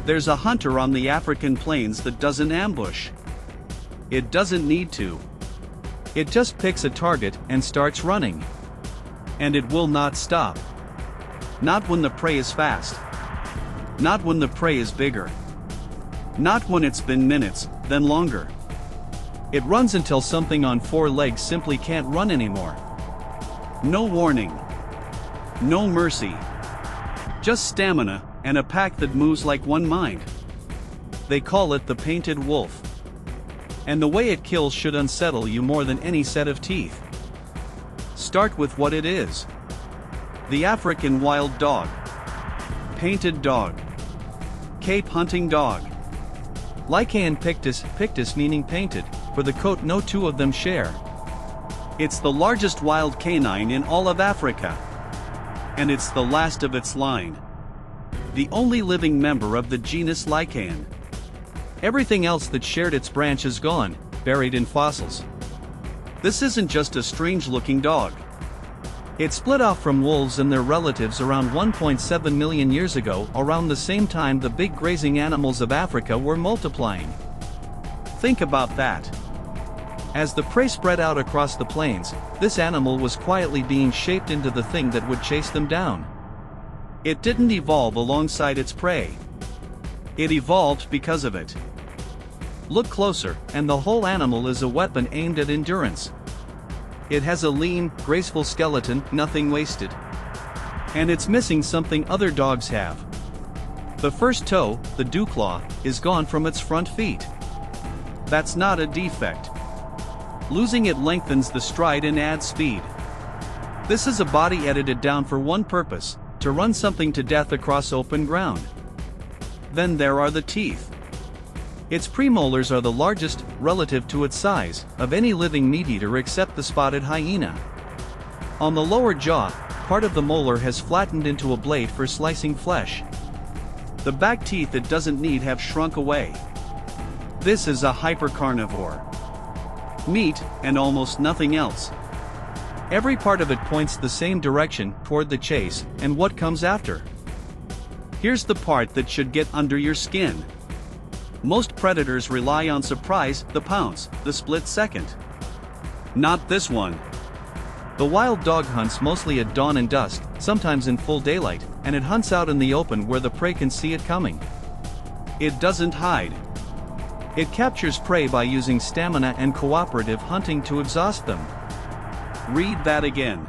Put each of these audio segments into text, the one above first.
There's a hunter on the African plains that doesn't ambush. It doesn't need to. It just picks a target and starts running. And it will not stop. Not when the prey is fast. Not when the prey is bigger. Not when it's been minutes, then longer. It runs until something on four legs simply can't run anymore. No warning. No mercy. Just stamina, and a pack that moves like one mind. They call it the painted wolf. And the way it kills should unsettle you more than any set of teeth. Start with what it is. The African wild dog. Painted dog. Cape hunting dog. Lycaon pictus meaning painted, for the coat no two of them share. It's the largest wild canine in all of Africa. And it's the last of its line. The only living member of the genus Lycaon. Everything else that shared its branch is gone, buried in fossils. This isn't just a strange-looking dog. It split off from wolves and their relatives around 1.7 million years ago, around the same time the big grazing animals of Africa were multiplying. Think about that. As the prey spread out across the plains, this animal was quietly being shaped into the thing that would chase them down. It didn't evolve alongside its prey. It evolved because of it. Look closer, and the whole animal is a weapon aimed at endurance. It has a lean, graceful skeleton, nothing wasted. And it's missing something other dogs have. The first toe, the dew claw, is gone from its front feet. That's not a defect. Losing it lengthens the stride and adds speed. This is a body edited down for one purpose, to run something to death across open ground. Then there are the teeth. Its premolars are the largest, relative to its size, of any living meat-eater except the spotted hyena. On the lower jaw, part of the molar has flattened into a blade for slicing flesh. The back teeth it doesn't need have shrunk away. This is a hypercarnivore. Meat, and almost nothing else. Every part of it points the same direction, toward the chase, and what comes after. Here's the part that should get under your skin. Most predators rely on surprise, the pounce, the split second. Not this one. The wild dog hunts mostly at dawn and dusk, sometimes in full daylight, and it hunts out in the open where the prey can see it coming. It doesn't hide. It captures prey by using stamina and cooperative hunting to exhaust them. Read that again.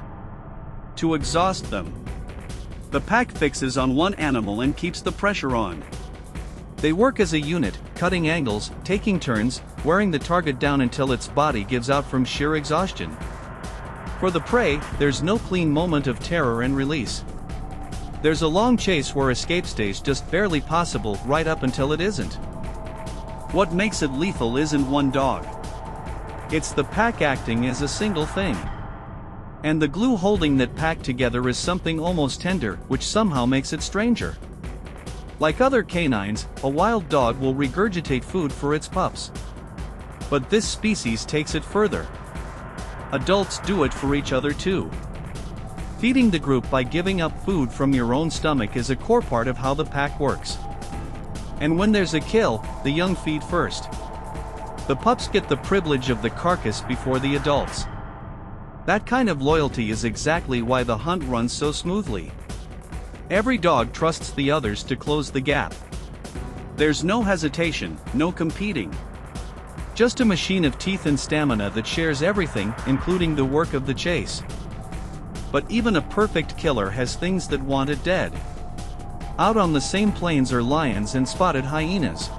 To exhaust them. The pack fixes on one animal and keeps the pressure on. They work as a unit, cutting angles, taking turns, wearing the target down until its body gives out from sheer exhaustion. For the prey, there's no clean moment of terror and release. There's a long chase where escape stays just barely possible right up until it isn't. What makes it lethal isn't one dog. It's the pack acting as a single thing. And the glue holding that pack together is something almost tender, which somehow makes it stranger. Like other canines, a wild dog will regurgitate food for its pups. But this species takes it further. Adults do it for each other too. Feeding the group by giving up food from your own stomach is a core part of how the pack works. And when there's a kill, the young feed first. The pups get the privilege of the carcass before the adults. That kind of loyalty is exactly why the hunt runs so smoothly. Every dog trusts the others to close the gap. There's no hesitation, no competing. Just a machine of teeth and stamina that shares everything, including the work of the chase. But even a perfect killer has things that want it dead. Out on the same plains are lions and spotted hyenas.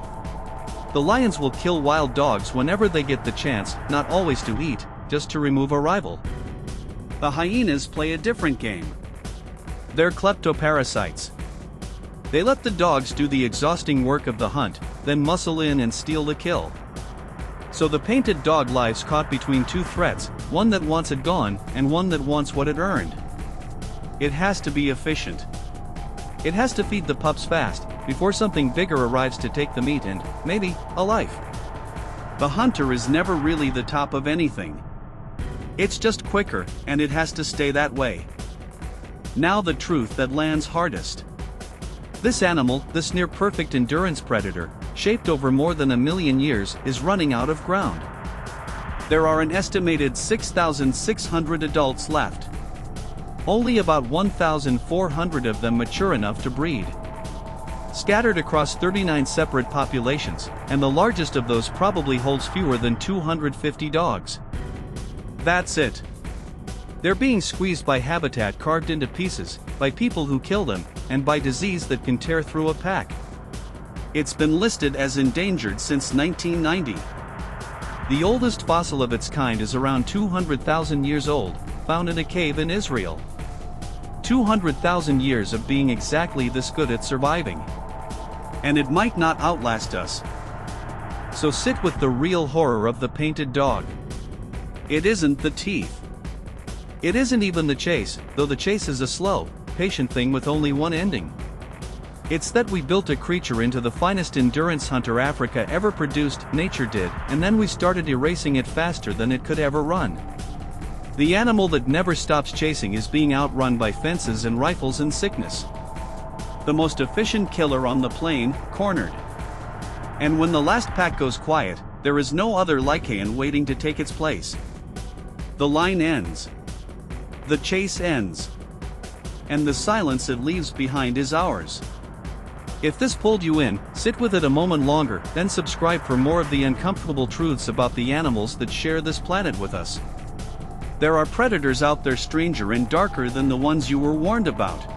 The lions will kill wild dogs whenever they get the chance, not always to eat, just to remove a rival. The hyenas play a different game. They're kleptoparasites. They let the dogs do the exhausting work of the hunt, then muscle in and steal the kill. So the painted dog lies caught between two threats, one that wants it gone, and one that wants what it earned. It has to be efficient. It has to feed the pups fast, before something bigger arrives to take the meat and, maybe, a life. The hunter is never really the top of anything. It's just quicker, and it has to stay that way. Now the truth that lands hardest. This animal, this near-perfect endurance predator, shaped over more than 1,000,000 years, is running out of ground. There are an estimated 6,600 adults left. Only about 1,400 of them mature enough to breed. Scattered across 39 separate populations, and the largest of those probably holds fewer than 250 dogs. That's it. They're being squeezed by habitat carved into pieces, by people who kill them, and by disease that can tear through a pack. It's been listed as endangered since 1990. The oldest fossil of its kind is around 200,000 years old, found in a cave in Israel. 200,000 years of being exactly this good at surviving. And it might not outlast us. So sit with the real horror of the painted dog. It isn't the teeth. It isn't even the chase, though the chase is a slow, patient thing with only one ending. It's that we built a creature into the finest endurance hunter Africa ever produced, nature did, and then we started erasing it faster than it could ever run. The animal that never stops chasing is being outrun by fences and rifles and sickness. The most efficient killer on the plain, cornered. And when the last pack goes quiet, there is no other Lycaon waiting to take its place. The line ends. The chase ends. And the silence it leaves behind is ours. If this pulled you in, sit with it a moment longer, then subscribe for more of the uncomfortable truths about the animals that share this planet with us. There are predators out there stranger and darker than the ones you were warned about.